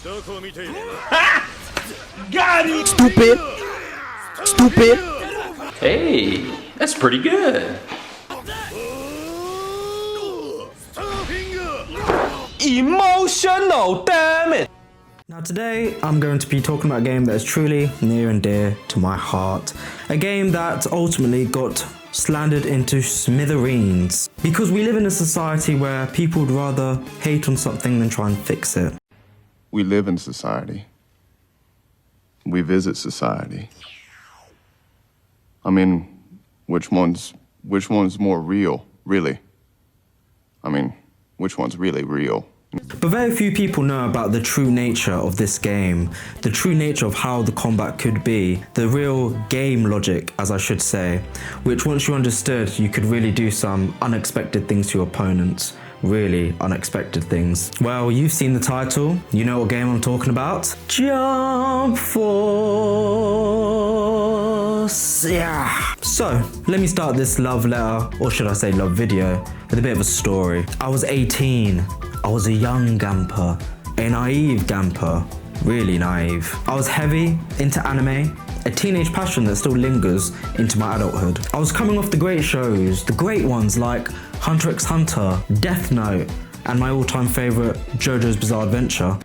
Got it! Stupid! Stupid! Hey, that's pretty good. Emotional, damn it! Now today, I'm going to be talking about a game that is truly near and dear to my heart. A game that ultimately got slandered into smithereens. Because we live in a society where people would rather hate on something than try and fix it. We live in society. We visit society. I mean, which one's more real, really? I mean, which one's really real? But very few people know about the true nature of this game, the true nature of how the combat could be, the real game logic, as I should say, which once you understood, you could really do some unexpected things to your opponents. Really unexpected things. Well, you've seen the title, you know what game I'm talking about. Jump Force! Yeah! So, let me start this love letter, or should I say love video, with a bit of a story. I was 18. I was a young gamper, a naive gamper, really naive. I was heavy into anime, a teenage passion that still lingers into my adulthood. I was coming off the great shows, the great ones like Hunter x Hunter, Death Note, and my all-time favourite JoJo's Bizarre Adventure.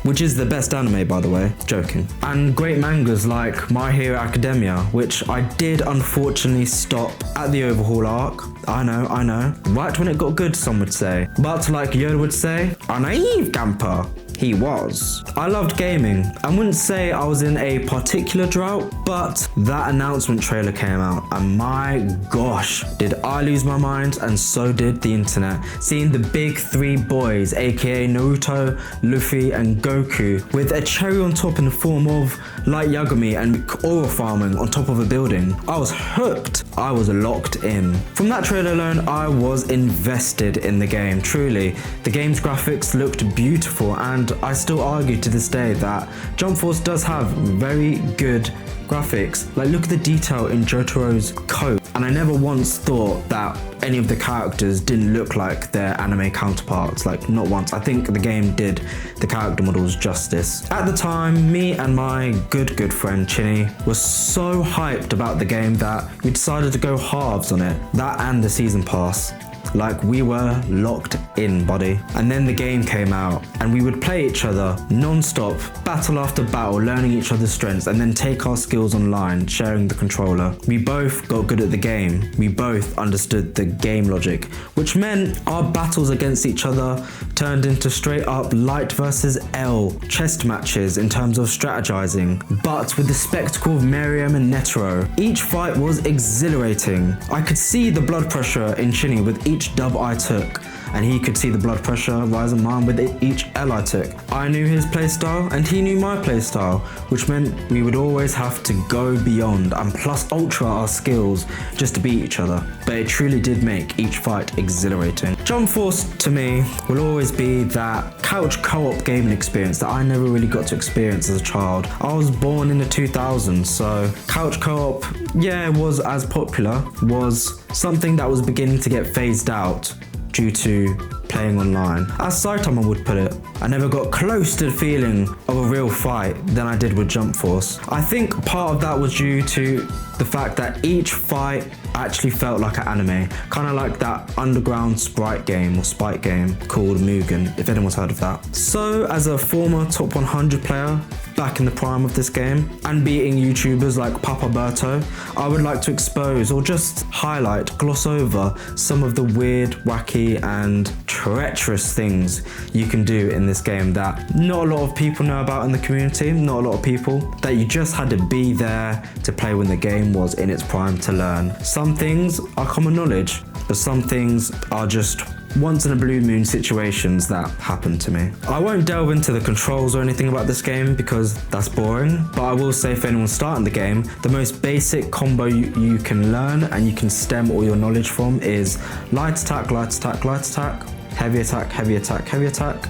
Which is the best anime, by the way, joking. And great mangas like My Hero Academia, which I did unfortunately stop at the Overhaul arc. I know, right when it got good, some would say. But like Yoda would say, a naive gamper. He was. I loved gaming. I wouldn't say I was in a particular drought, but that announcement trailer came out and my gosh, did I lose my mind, and so did the internet. Seeing the big three boys, aka Naruto, Luffy and Goku, with a cherry on top in the form of Light Yagami and oil farming on top of a building. I was hooked. I was locked in. From that trailer alone, I was invested in the game, truly. The game's graphics looked beautiful, and I still argue to this day that Jump Force does have very good graphics. Like, look at the detail in Jotaro's coat, and I never once thought that any of the characters didn't look like their anime counterparts, like not once. I think the game did the character models justice. At the time, me and my good friend Chinny was so hyped about the game that we decided to go halves on it, that and the season pass. Like, we were locked in, buddy. And then the game came out and we would play each other non-stop, battle after battle, learning each other's strengths, and then take our skills online, sharing the controller. We both got good at the game. We both understood the game logic, which meant our battles against each other turned into straight up light versus L chess matches in terms of strategizing, but with the spectacle of Miriam and Netero. Each fight was exhilarating. I could see the blood pressure in Chinny with each dub I took, and he could see the blood pressure rise in mine with each L I took. I knew his playstyle and he knew my playstyle, which meant we would always have to go beyond and plus ultra our skills just to beat each other. But it truly did make each fight exhilarating. Jump Force to me will always be that couch co-op gaming experience that I never really got to experience as a child. I was born in the 2000s, so couch co-op, yeah, it was as popular, was something that was beginning to get phased out due to playing online. As Saitama would put it, I never got close to the feeling of a real fight than I did with Jump Force. I think part of that was due to the fact that each fight actually felt like an anime, kind of like that underground sprite game or spike game called Mugen, if anyone's heard of that. So as a former top 100 player back in the prime of this game and beating YouTubers like Papa Berto, I would like to expose or just highlight, gloss over some of the weird, wacky and treacherous things you can do in this game that not a lot of people know about in the community, not a lot of people, that you just had to be there to play when the game was in its prime to learn. Some things are common knowledge, but some things are just once in a blue moon situations that happened to me. I won't delve into the controls or anything about this game because that's boring, but I will say for anyone starting the game, the most basic combo you can learn and you can stem all your knowledge from is light attack, light attack, light attack, heavy attack, heavy attack, heavy attack,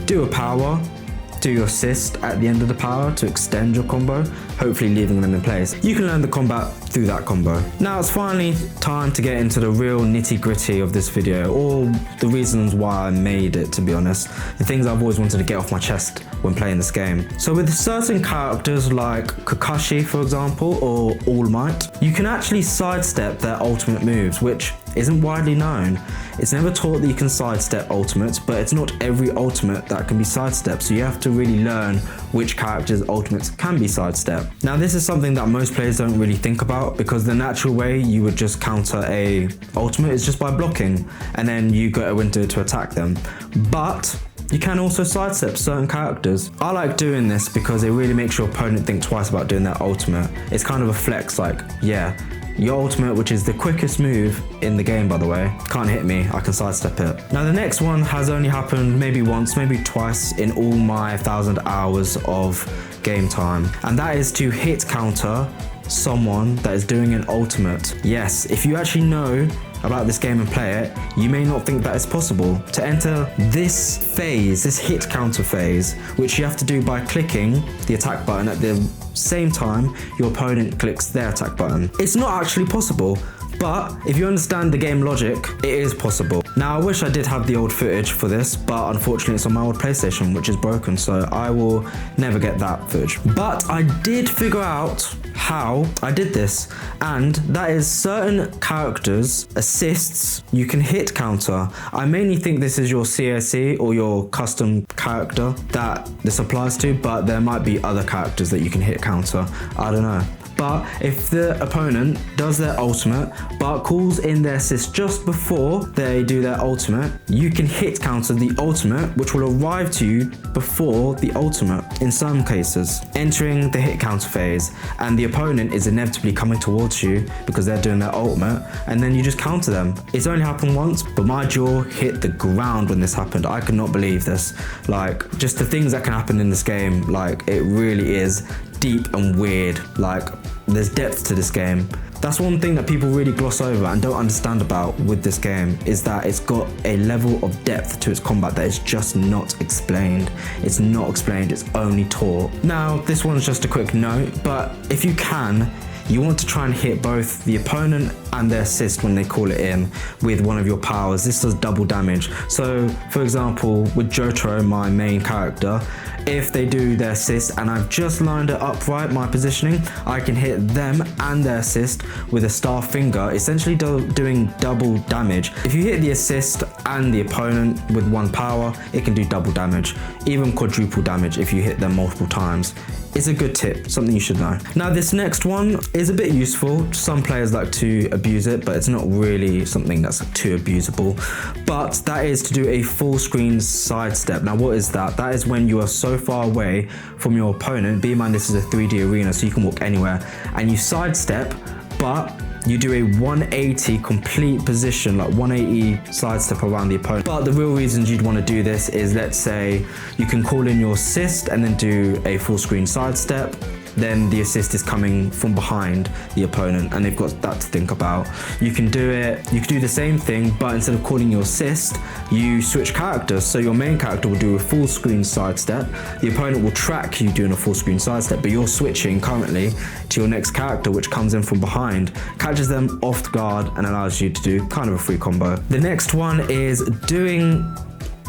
do a power, do your assist at the end of the power to extend your combo, hopefully leaving them in place. You can learn the combat through that combo. Now it's finally time to get into the real nitty gritty of this video, or the reasons why I made it, to be honest. The things I've always wanted to get off my chest when playing this game. So with certain characters like Kakashi, for example, or All Might, you can actually sidestep their ultimate moves, which isn't widely known. It's never taught that you can sidestep ultimates, but it's not every ultimate that can be sidestepped, so you have to really learn which characters' ultimates can be sidestepped. Now this is something that most players don't really think about, because the natural way you would just counter a ultimate is just by blocking, and then you go to window to attack them. But you can also sidestep certain characters. I like doing this because it really makes your opponent think twice about doing their ultimate. It's kind of a flex, like, yeah, your ultimate, which is the quickest move in the game, by the way, can't hit me, I can sidestep it. Now the next one has only happened maybe once, maybe twice in all my 1,000 hours of game time, and that is to hit counter someone that is doing an ultimate. Yes, if you actually know about this game and play it, you may not think that it's possible. To enter this phase, this hit counter phase, which you have to do by clicking the attack button at the same time your opponent clicks their attack button. It's not actually possible, but if you understand the game logic, it is possible. Now I wish I did have the old footage for this, but unfortunately it's on my old PlayStation, which is broken, so I will never get that footage. But I did figure out how I did this, and that is certain characters' assists you can hit counter. I mainly think this is your CSE or your custom character that this applies to, but there might be other characters that you can hit counter, I don't know. But if the opponent does their ultimate but calls in their assist just before they do their ultimate, you can hit counter the ultimate, which will arrive to you before the ultimate in some cases, entering the hit counter phase, and the opponent is inevitably coming towards you because they're doing their ultimate, and then you just counter them. It's only happened once, but my jaw hit the ground when this happened. I could not believe this. Like, just the things that can happen in this game, like, it really is deep and weird. Like, there's depth to this game. That's one thing that people really gloss over and don't understand about with this game, is that it's got a level of depth to its combat that is just not explained. It's not explained, it's only taught. Now, this one's just a quick note, but if you can, you want to try and hit both the opponent and their assist when they call it in with one of your powers. This does double damage. So, for example, with Jotaro, my main character, if they do their assist and I've just lined it up right, my positioning, I can hit them and their assist with a star finger, essentially doing double damage. If you hit the assist and the opponent with one power, it can do double damage, even quadruple damage if you hit them multiple times. It's a good tip, something you should know. Now this next one is a bit useful. Some players like to abuse it, but it's not really something that's too abusable. But that is to do a full screen sidestep. Now what is that? That is when you are so far away from your opponent, bear in mind this is a 3D arena, so you can walk anywhere, and you sidestep, but you do a 180 complete position, like 180 sidestep around the opponent. But the real reasons you'd want to do this is, let's say you can call in your assist and then do a full screen sidestep. Then the assist is coming from behind the opponent and they've got that to think about. You can do it, you can do the same thing, but instead of calling your assist, you switch characters. So your main character will do a full screen sidestep. The opponent will track you doing a full screen sidestep, but you're switching currently to your next character, which comes in from behind, catches them off guard and allows you to do kind of a free combo. The next one is doing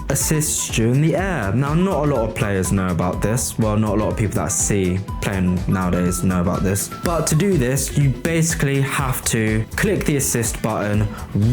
assists during the air. Now, not a lot of players know about this. Well, not a lot of people that I see playing nowadays know about this. But to do this, you basically have to click the assist button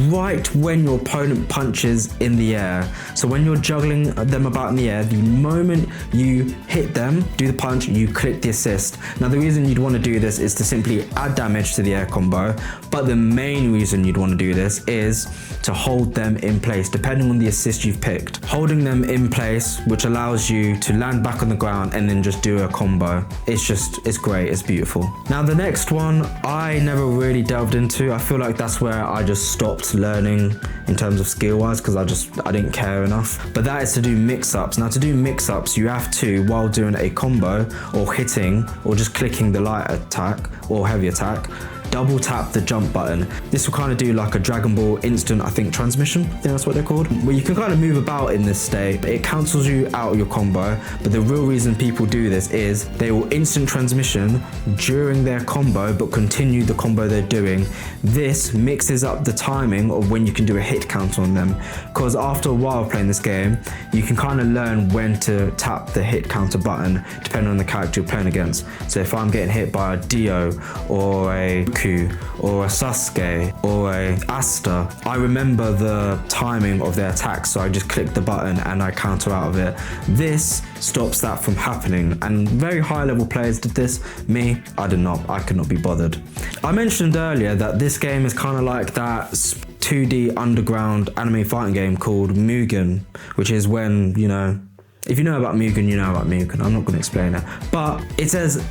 right when your opponent punches in the air. So when you're juggling them about in the air, the moment you hit them, do the punch, you click the assist. Now, the reason you'd want to do this is to simply add damage to the air combo. But the main reason you'd want to do this is to hold them in place, depending on the assist you've picked. Holding them in place, which allows you to land back on the ground and then just do a combo. It's great, it's beautiful. Now the next one, I never really delved into. I feel like that's where I just stopped learning in terms of skill wise, because I didn't care enough. But that is to do mix-ups. Now to do mix-ups, you have to, while doing a combo or hitting or just clicking the light attack or heavy attack, double tap the jump button. This will kind of do like a Dragon Ball instant, I think, transmission. I think that's what they're called. Where you can kind of move about in this state. It cancels you out of your combo, but the real reason people do this is they will instant transmission during their combo, but continue the combo they're doing. This mixes up the timing of when you can do a hit count on them, because after a while playing this game, you can kind of learn when to tap the hit counter button depending on the character you're playing against. So if I'm getting hit by a Dio or a Goku or a Sasuke or a Asta, I remember the timing of their attacks, so I just click the button and I counter out of it. This stops that from happening, and very high level players did this. Me, I did not. I could not be bothered. I mentioned earlier that this game is kind of like that 2D underground anime fighting game called Mugen, which is when, you know, if you know about Mugen, you know about Mugen. I'm not going to explain it, but it's as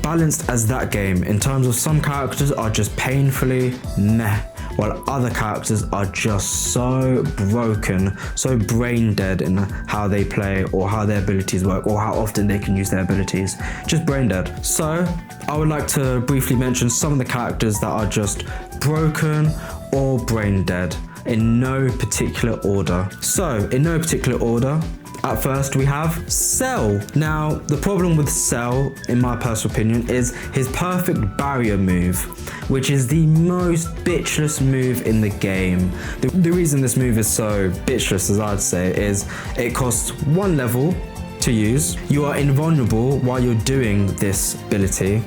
balanced as that game in terms of some characters are just painfully meh, while other characters are just so broken, so brain dead in how they play or how their abilities work or how often they can use their abilities. Just brain dead. So I would like to briefly mention some of the characters that are just broken or brain dead in no particular order. So in no particular order, at first we have Cell. Now, the problem with Cell, in my personal opinion, is his perfect barrier move, which is the most bitchless move in the game. The reason this move is so bitchless, as I'd say, is it costs 1 level to use. You are invulnerable while you're doing this ability,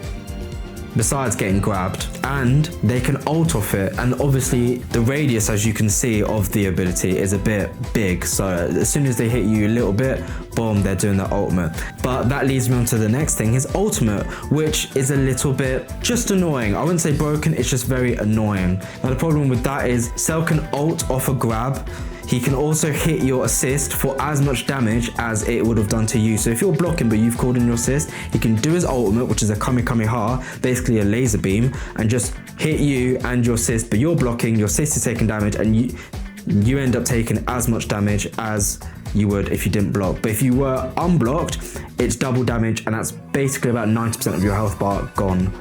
besides getting grabbed, and they can ult off it, and obviously the radius, as you can see, of the ability is a bit big, so as soon as they hit you a little bit, boom, they're doing their ultimate. But that leads me on to the next thing, his ultimate, which is a little bit just annoying. I wouldn't say broken, it's just very annoying. Now the problem with that is Cell can ult off a grab. He can also hit your assist for as much damage as it would have done to you. So if you're blocking but you've called in your assist, he can do his ultimate, which is a Kamehameha, basically a laser beam, and just hit you and your assist, but you're blocking, your assist is taking damage, and you end up taking as much damage as you would if you didn't block. But if you were unblocked, it's double damage, and that's basically about 90% of your health bar gone.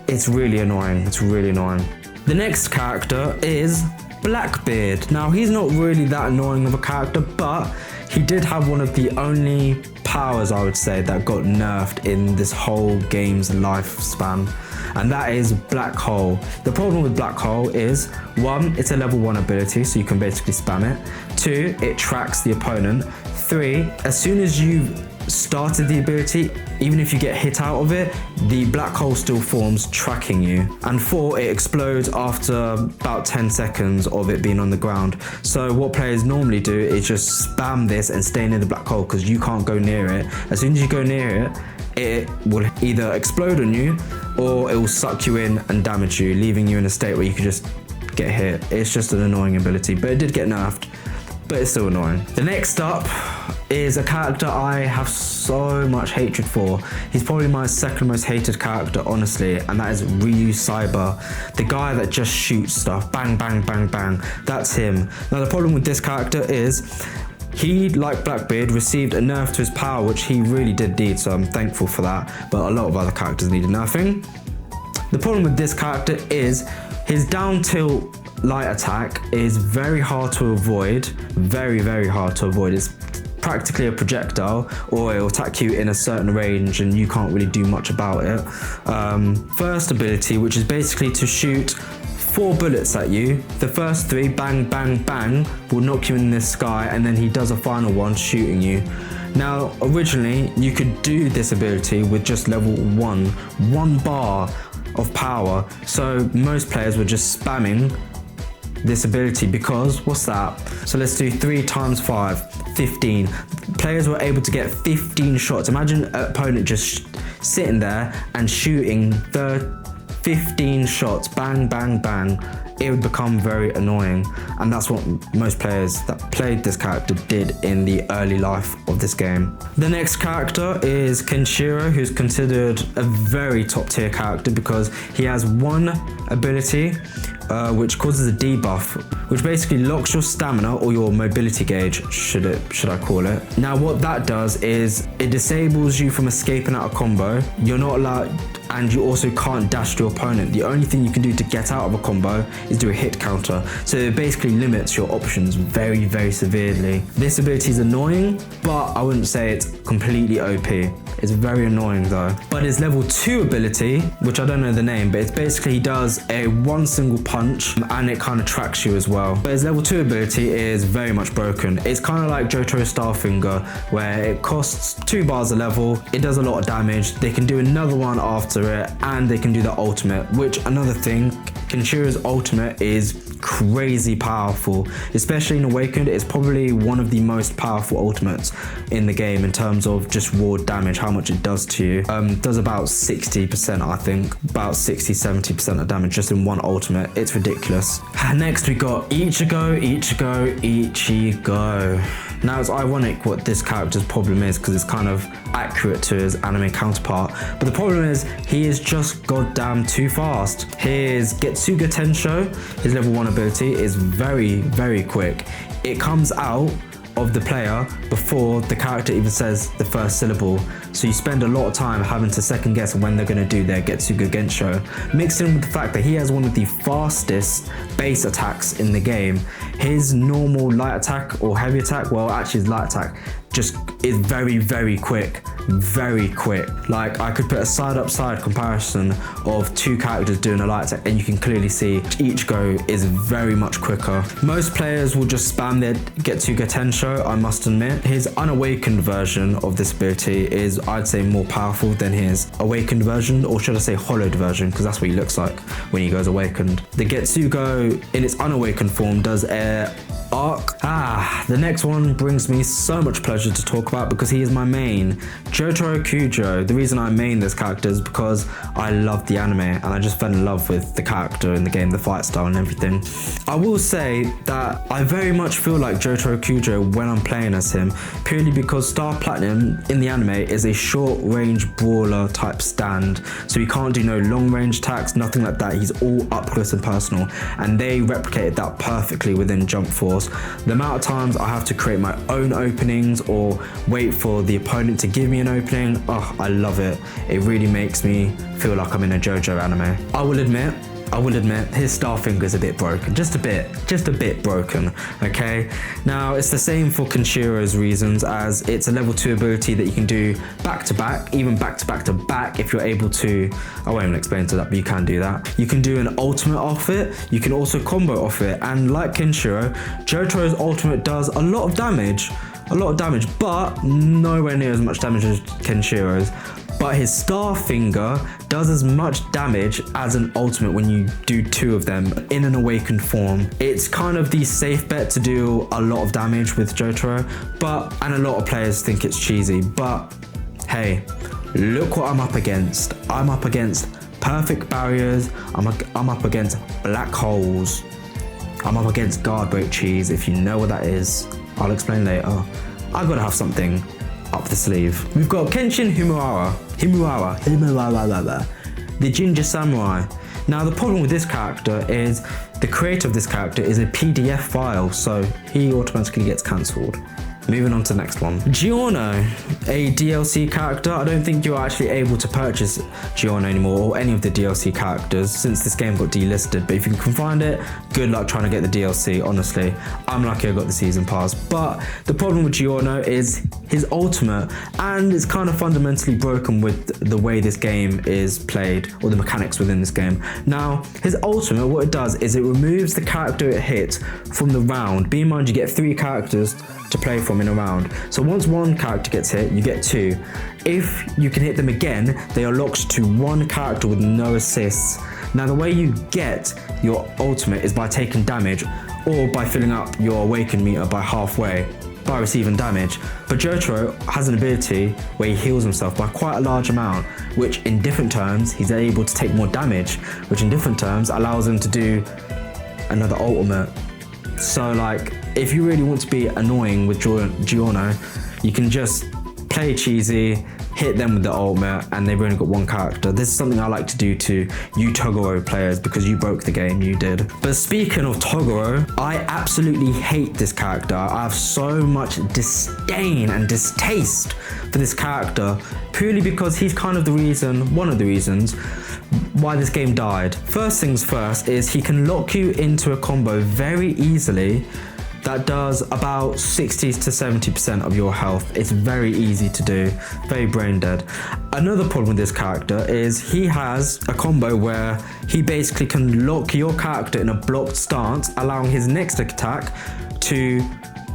It's really annoying. It's really annoying. The next character is Blackbeard. Now, he's not really that annoying of a character, but he did have one of the only powers, I would say, that got nerfed in this whole game's lifespan, and that is Black Hole. The problem with Black Hole is, 1, it's a level 1 ability, so you can basically spam it. 2, it tracks the opponent. 3, as soon as you've started the ability, even if you get hit out of it, the black hole still forms, tracking you. And 4, it explodes after about 10 seconds of it being on the ground. So what players normally do is just spam this and stay near the black hole, because you can't go near it. As soon as you go near it, it will either explode on you or it will suck you in and damage you, leaving you in a state where you could just get hit. It's just an annoying ability, but it did get nerfed, but it's still annoying. The next up is a character I have so much hatred for. He's probably my second most hated character, honestly, and that is Ryu Cyber, the guy that just shoots stuff, bang, bang, bang, bang. That's him. Now the problem with this character is he, like Blackbeard, received a nerf to his power, which he really did need, so I'm thankful for that, but a lot of other characters needed nerfing. The problem with this character is his down tilt light attack is very hard to avoid, very, very hard to avoid. It's practically a projectile, or it'll attack you in a certain range and you can't really do much about it. First ability, which is basically to shoot 4 bullets at you. The first 3, bang, bang, bang, will knock you in the sky, and then he does a final one shooting you. Now, originally, you could do this ability with just level 1 bar of power, so most players were just spamming this ability because, what's that? So let's do 3 times 5, 15. Players were able to get 15 shots. Imagine an opponent just sitting there and shooting the 15 shots, bang, bang, bang. It would become very annoying, and that's what most players that played this character did in the early life of this game. The next character is Kenshiro, who's considered a very top tier character because he has one ability which causes a debuff, which basically locks your stamina or your mobility gauge, should I call it. Now what that does is it disables you from escaping out a combo. You're not allowed, and you also can't dash to your opponent. The only thing you can do to get out of a combo is do a hit counter. So it basically limits your options very, very severely. This ability is annoying, but I wouldn't say it's completely OP. It's very annoying though. But his level 2 ability, which I don't know the name, but it's basically he does a one single punch and it kind of tracks you as well. But his level 2 ability is very much broken. It's kind of like Jotaro's Starfinger, where it costs 2 bars a level, it does a lot of damage, they can do another one after it, and they can do the ultimate, which another thing, Kenshiro's ultimate is crazy powerful, especially in Awakened. It's probably one of the most powerful ultimates in the game in terms of just raw damage, how much it does to you. Does about 60%, I think, about 60-70% of damage just in one ultimate. It's ridiculous. Next we got Ichigo. Now it's ironic what this character's problem is because it's kind of accurate to his anime counterpart, but the problem is he is just goddamn too fast. His Getsuga Tensho, his level 1 ability, is very, very quick. It comes out of the player before the character even says the first syllable, so you spend a lot of time having to second guess when they're going to do their Getsuga Gensho, mixed in with the fact that he has one of the fastest base attacks in the game. His normal light attack or heavy attack, well actually his light attack just is very, very quick. Like I could put a side-up-side comparison of 2 characters doing a light attack and you can clearly see Ichigo is very much quicker. Most players will just spam their Getsuga Tensho, I must admit. His unawakened version of this ability is, I'd say, more powerful than his awakened version, or should I say hollowed version, because that's what he looks like when he goes awakened. The Getsuga in its unawakened form does air arc. The next one brings me so much pleasure to talk about because he is my main, Jotaro Kujo. The reason I main this character is because I love the anime and I just fell in love with the character in the game, the fight style and everything. I will say that I very much feel like Jotaro Kujo when I'm playing as him, purely because Star Platinum in the anime is a short range brawler type stand, so he can't do no long range attacks, nothing like that. He's all up close and personal, and they replicated that perfectly within Jump Force. The amount of times I have to create my own openings or wait for the opponent to give me an opening, oh, I love it. It really makes me feel like I'm in a JoJo anime. I will admit, his Starfinger is a bit broken, just a bit broken, okay? Now, it's the same for Kenshiro's reasons, as it's a level 2 ability that you can do back to back, even back to back to back if you're able to. I won't even explain to that, but you can do that. You can do an ultimate off it, you can also combo off it, and like Kenshiro, Jotaro's ultimate does a lot of damage, but nowhere near as much damage as Kenshiro's. But his Starfinger does as much damage as an ultimate when you do 2 of them in an awakened form. It's kind of the safe bet to do a lot of damage with Jotaro, and a lot of players think it's cheesy, but hey, look what I'm up against. I'm up against perfect barriers, I'm up against black holes, I'm up against guard break cheese, if you know what that is. I'll explain later. I've got to have something up the sleeve. We've got Kenshin Himura, the Ginger Samurai. Now the problem with this character is the creator of this character is a PDF file, so he automatically gets cancelled. Moving on to the next one. Giorno, a DLC character. I don't think you're actually able to purchase Giorno anymore, or any of the DLC characters, since this game got delisted. But if you can find it, good luck trying to get the DLC, honestly. I'm lucky I got the season pass. But the problem with Giorno is his ultimate, and it's kind of fundamentally broken with the way this game is played, or the mechanics within this game. Now, his ultimate, what it does is it removes the character it hits from the round. Bear in mind, you get 3 characters to play from in a round. So once one character gets hit, you get 2. If you can hit them again, they are locked to 1 character with no assists. Now the way you get your ultimate is by taking damage, or by filling up your awakened meter by halfway by receiving damage. But Jotaro has an ability where he heals himself by quite a large amount, which in different terms he's able to take more damage, which in different terms allows him to do another ultimate. So like, if you really want to be annoying with Giorno, you can just play cheesy, hit them with the ultimate and they've only got one character. This is something I like to do to you Toguro players because you broke the game, you did. But speaking of Toguro, I absolutely hate this character. I have so much disdain and distaste for this character purely because he's kind of the reason, one of the reasons, why this game died. First things first is he can lock you into a combo very easily that does about 60 to 70% of your health. It's very easy to do, very brain dead. Another problem with this character is he has a combo where he basically can lock your character in a blocked stance, allowing his next attack to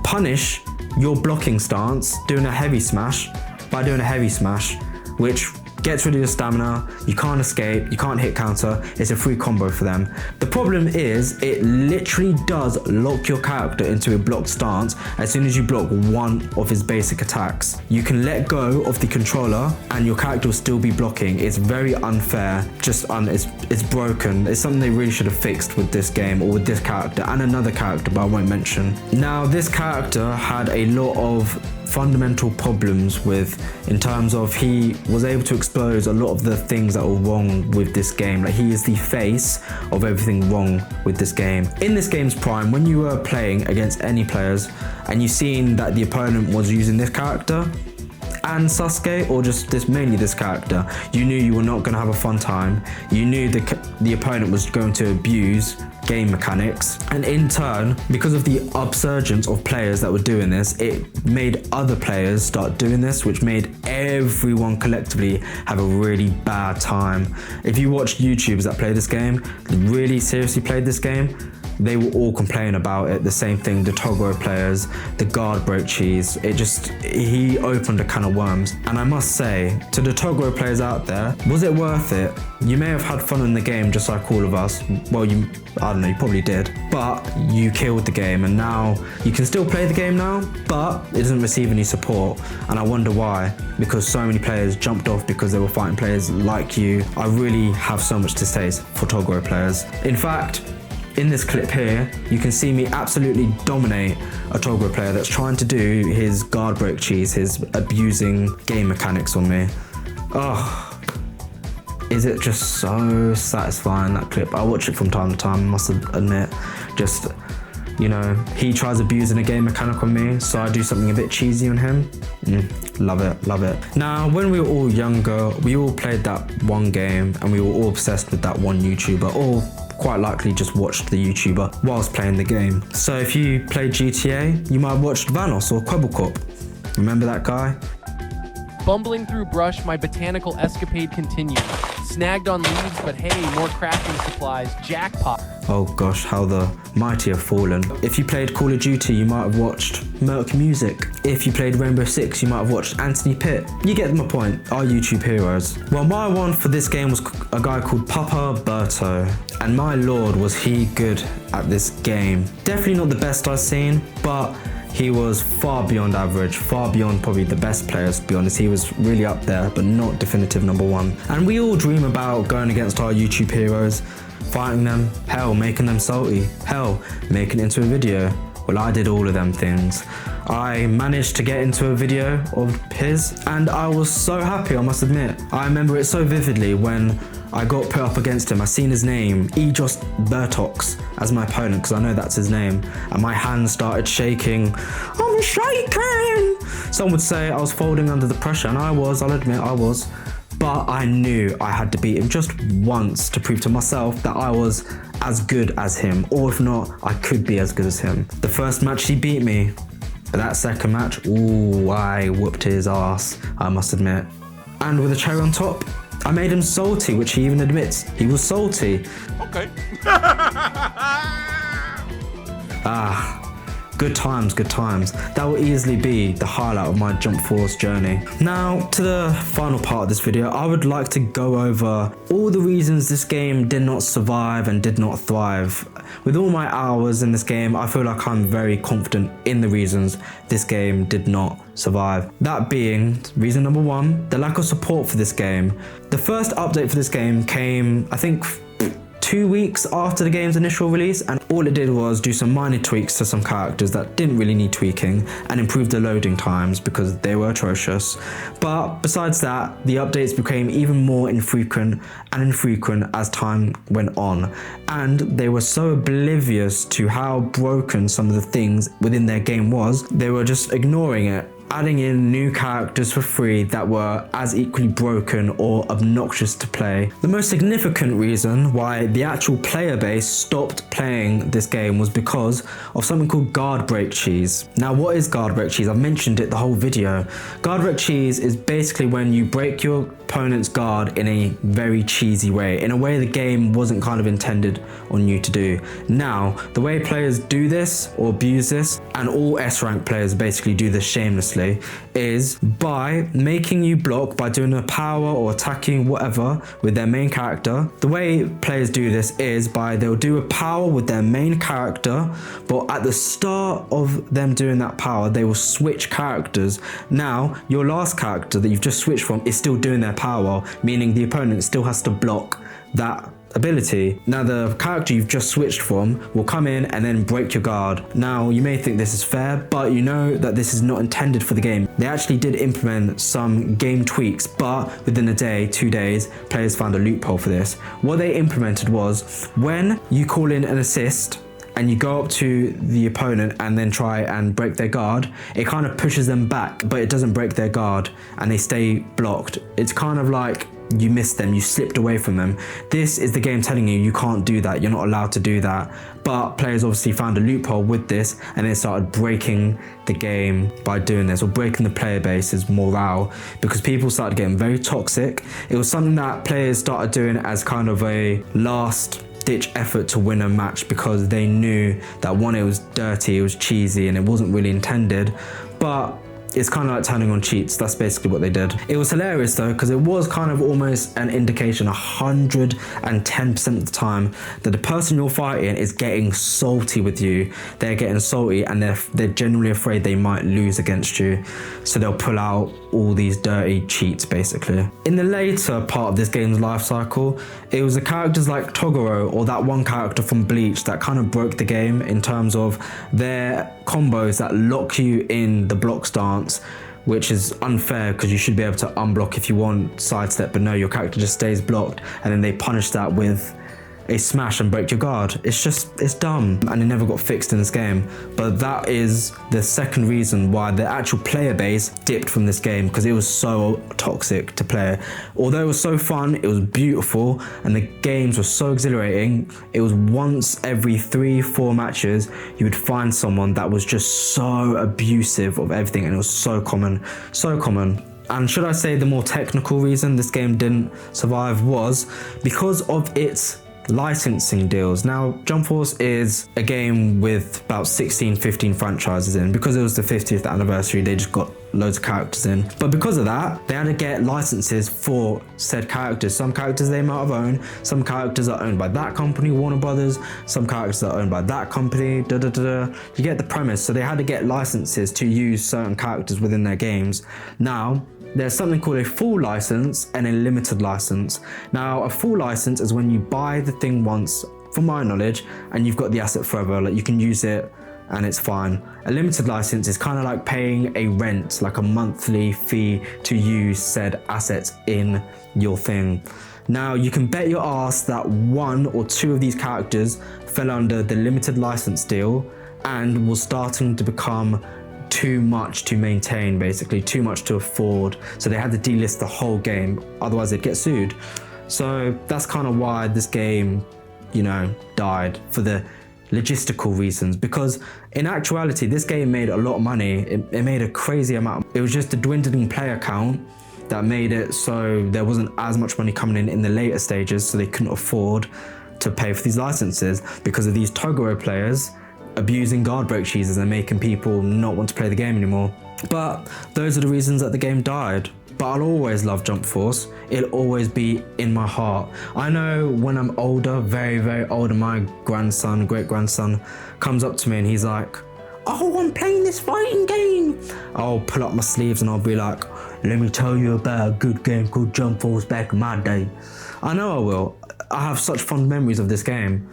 punish your blocking stance doing a heavy smash by doing a heavy smash, which gets rid of your stamina, you can't escape, you can't hit counter, it's a free combo for them. The problem is it literally does lock your character into a blocked stance as soon as you block one of his basic attacks. You can let go of the controller and your character will still be blocking. It's very unfair, it's broken. It's something they really should have fixed with this game or with this character and another character, but I won't mention. Now, this character had a lot of fundamental problems with, in terms of he was able to expose a lot of the things that were wrong with this game. Like, he is the face of everything wrong with this game. In this game's prime, when you were playing against any players and you seen that the opponent was using this character and Sasuke, or just mainly this character, you knew you were not going to have a fun time. You knew the opponent was going to abuse game mechanics, and in turn, because of the upsurgence of players that were doing this, it made other players start doing this, which made everyone collectively have a really bad time. If you watch YouTubers that play this game, really seriously played this game, they will all complain about it. The same thing, the Toguro players, the guard broke cheese. He opened a can of worms. And I must say, to the Toguro players out there, was it worth it? You may have had fun in the game just like all of us. Well, I don't know, you probably did. But you killed the game, and now you can still play the game now, but it doesn't receive any support. And I wonder why, because so many players jumped off because they were fighting players like you. I really have so much distaste for Toguro players. In fact, in this clip here, you can see me absolutely dominate a Toguro player that's trying to do his guard break cheese, his abusing game mechanics on me. Oh, is it just so satisfying, that clip? I watch it from time to time, I must admit. Just, you know, he tries abusing a game mechanic on me, so I do something a bit cheesy on him. Love it, love it. Now, when we were all younger, we all played that one game and we were all obsessed with that one YouTuber, or quite likely just watched the YouTuber whilst playing the game. So if you played GTA, you might have watched Vanoss or Kwebbelkop. Remember that guy? Bumbling through brush, my botanical escapade continued. Snagged on leaves, but hey, more crafting supplies. Jackpot. Oh gosh, how the mighty have fallen. If you played Call of Duty, you might have watched Merc Music. If you played Rainbow Six, you might have watched Anthony Pitt. You get my point, our YouTube heroes. Well, my one for this game was a guy called Papa Berto. And my lord, was he good at this game. Definitely not the best I've seen, but he was far beyond average, far beyond probably the best players, to be honest. He was really up there, but not definitive #1. And we all dream about going against our YouTube heroes, fighting them, hell, making them salty, hell, making it into a video. Well, I did all of them things. I managed to get into a video of his, and I was so happy, I must admit. I remember it so vividly when I got put up against him. I seen his name, Ejos Bertox, as my opponent, because I know that's his name, and my hands started shaking. I'm shaking! Some would say I was folding under the pressure, and I was, I'll admit I was. But I knew I had to beat him just once to prove to myself that I was as good as him, or if not, I could be as good as him. The first match he beat me, but that second match, ooh, I whooped his ass, I must admit. And with a cherry on top, I made him salty, which he even admits. He was salty. Okay. Good times, good times. That will easily be the highlight of my Jump Force journey. Now, to the final part of this video, I would like to go over all the reasons this game did not survive and did not thrive. With all my hours in this game, I feel like I'm very confident in the reasons this game did not survive. That being reason #1, the lack of support for this game. The first update for this game came, I think, 2 weeks after the game's initial release, and all it did was do some minor tweaks to some characters that didn't really need tweaking and improve the loading times because they were atrocious. But besides that, the updates became even more infrequent as time went on, and they were so oblivious to how broken some of the things within their game was, they were just ignoring it, adding in new characters for free that were as equally broken or obnoxious to play. The most significant reason why the actual player base stopped playing this game was because of something called guard break cheese. Now, what is guard break cheese? I've mentioned it the whole video. Guard break cheese is basically when you break your opponent's guard in a very cheesy way, in a way the game wasn't kind of intended on you to do. Now, the way players do this or abuse this, and all S-rank players basically do this shamelessly, is by making you block by doing a power or attacking whatever with their main character. The way players do this is they'll do a power with their main character, but at the start of them doing that power, they will switch characters. Now, your last character that you've just switched from is still doing their power, meaning the opponent still has to block that ability. Now, the character you've just switched from will come in and then break your guard. Now, you may think this is fair, but you know that this is not intended for the game. They actually did implement some game tweaks, but within a day, 2 days, players found a loophole for this. What they implemented was when you call in an assist and you go up to the opponent and then try and break their guard, it kind of pushes them back, but it doesn't break their guard and they stay blocked. It's kind of like you missed them, you slipped away from them. This is the game telling you can't do that, you're not allowed to do that. But players obviously found a loophole with this and they started breaking the game by doing this, or breaking the player base's morale, because people started getting very toxic. It was something that players started doing as kind of a last ditch effort to win a match, because they knew that one, it was dirty, it was cheesy, and it wasn't really intended, but it's kind of like turning on cheats. That's basically what they did. It was hilarious though, because it was kind of almost an indication 110% of the time that the person you're fighting is getting salty with you. They're getting salty and they're genuinely afraid they might lose against you. So they'll pull out all these dirty cheats basically. In the later part of this game's life cycle, it was the characters like Toguro or that one character from Bleach that kind of broke the game in terms of their combos that lock you in the block stance, which is unfair because you should be able to unblock if you want sidestep, but no, your character just stays blocked and then they punish that with a smash and break your guard. It's dumb, and it never got fixed in this game. But that is the second reason why the actual player base dipped from this game, because it was so toxic to play. Although it was so fun, it was beautiful, and the games were so exhilarating, it was once every 3-4 matches you would find someone that was just so abusive of everything, and it was so common. And should I say the more technical reason this game didn't survive was because of its licensing deals. Now, Jump Force is a game with about 16-15 franchises in. Because it was the 50th anniversary, they just got loads of characters in. But because of that, they had to get licenses for said characters. Some characters they might have owned, some characters are owned by that company, Warner Brothers, some characters are owned by that company, You get the premise. So they had to get licenses to use certain characters within their games. Now, there's something called a full license and a limited license. Now, a full license is when you buy the thing once, from my knowledge, and you've got the asset forever, like you can use it and it's fine. A limited license is kind of like paying a rent, like a monthly fee to use said assets in your thing. Now, you can bet your ass that 1 or 2 of these characters fell under the limited license deal and was starting to become too much to maintain, basically too much to afford, so they had to delist the whole game, otherwise they'd get sued. So that's kind of why this game, died, for the logistical reasons, because in actuality this game made a lot of money. It made a crazy amount. It was just the dwindling player count that made it so there wasn't as much money coming in the later stages, so they couldn't afford to pay for these licenses because of these Toguro players abusing guard break cheeses and making people not want to play the game anymore. But those are the reasons that the game died. But I'll always love Jump Force. It'll always be in my heart. I know when I'm older, very, very older, my great-grandson comes up to me and he's like, "Oh, I'm playing this fighting game." I'll pull up my sleeves and I'll be like, "Let me tell you about a good game called Jump Force back in my day." I know I will. I have such fond memories of this game.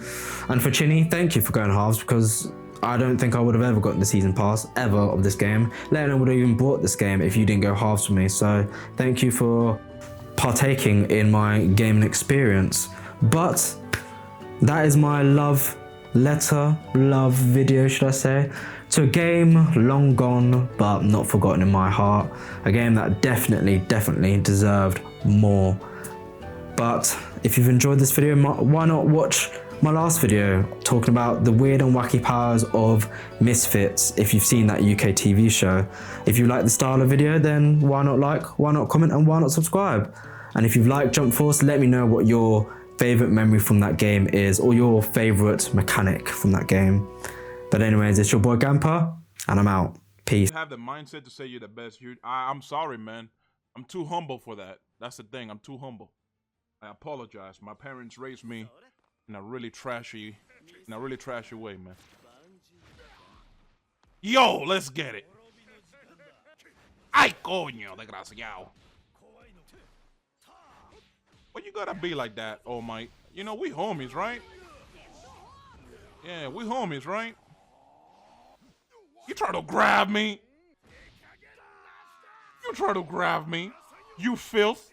And for Chinny, thank you for going halves, because I don't think I would have ever gotten the season pass ever of this game, let alone would have even bought this game if you didn't go halves for me. So thank you for partaking in my gaming experience. But that is my love video, should I say, to a game long gone but not forgotten in my heart. A game that definitely deserved more. But if you've enjoyed this video, why not watch my last video talking about the weird and wacky powers of Misfits, if you've seen that UK TV show. If you like the style of video, then why not like, why not comment, and why not subscribe? And if you've liked Jump Force, let me know what your favourite memory from that game is, or your favourite mechanic from that game. But anyways, it's your boy Gampa, and I'm out. Peace. You have the mindset to say you're the best. I'm sorry, man. I'm too humble for that. That's the thing. I'm too humble. I apologize. My parents raised me in a really trashy way, man. Yo, let's get it. Ay, coño, desgraciado. Why you gotta be like that, All Might? You know, we homies, right? Yeah, we homies, right? You try to grab me. You try to grab me. You filth.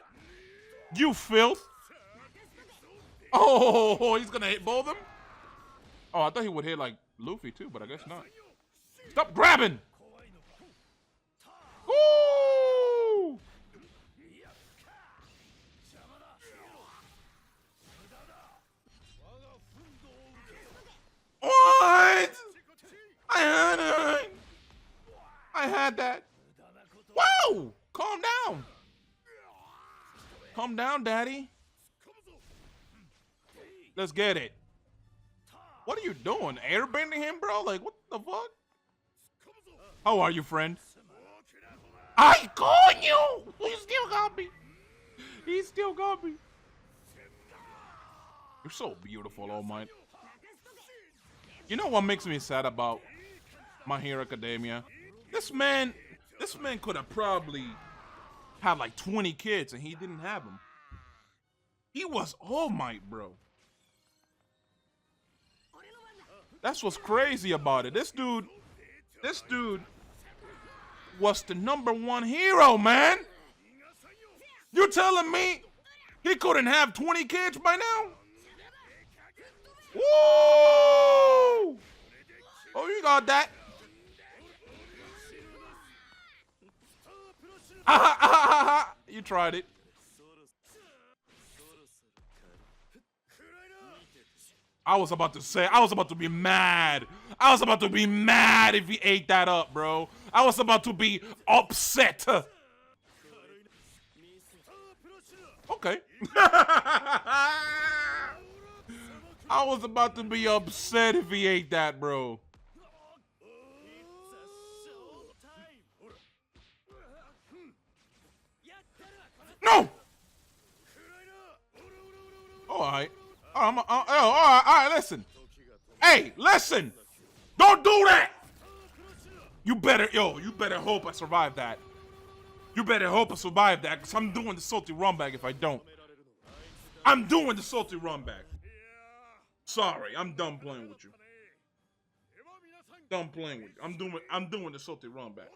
You filth. Oh, he's gonna hit both of them? Oh, I thought he would hit like Luffy too, but I guess not. Stop grabbing! Woo! What? I had that. Whoa! Calm down. Calm down, daddy. Let's get it. What are you doing? Airbending him, bro? Like, what the fuck? How are you, friend? I caught you! He still got me. He still got me. You're so beautiful, All Might. You know what makes me sad about My Hero Academia? This man could have probably had like 20 kids and he didn't have them. He was All Might, bro. That's what's crazy about it. This dude was the #1 hero, man. You telling me he couldn't have 20 kids by now? Woo! Oh, you got that. You tried it. I was about to be mad. I was about to be mad if he ate that up, bro. I was about to be upset. Okay. I was about to be upset if he ate that, bro. No! All right. All right, listen. Hey, listen. Don't do that. You better hope I survive that. You better hope I survive that, because I'm doing the salty run back if I don't. I'm doing the salty run back. Sorry, I'm done playing with you. Done playing with you. I'm doing the salty run back.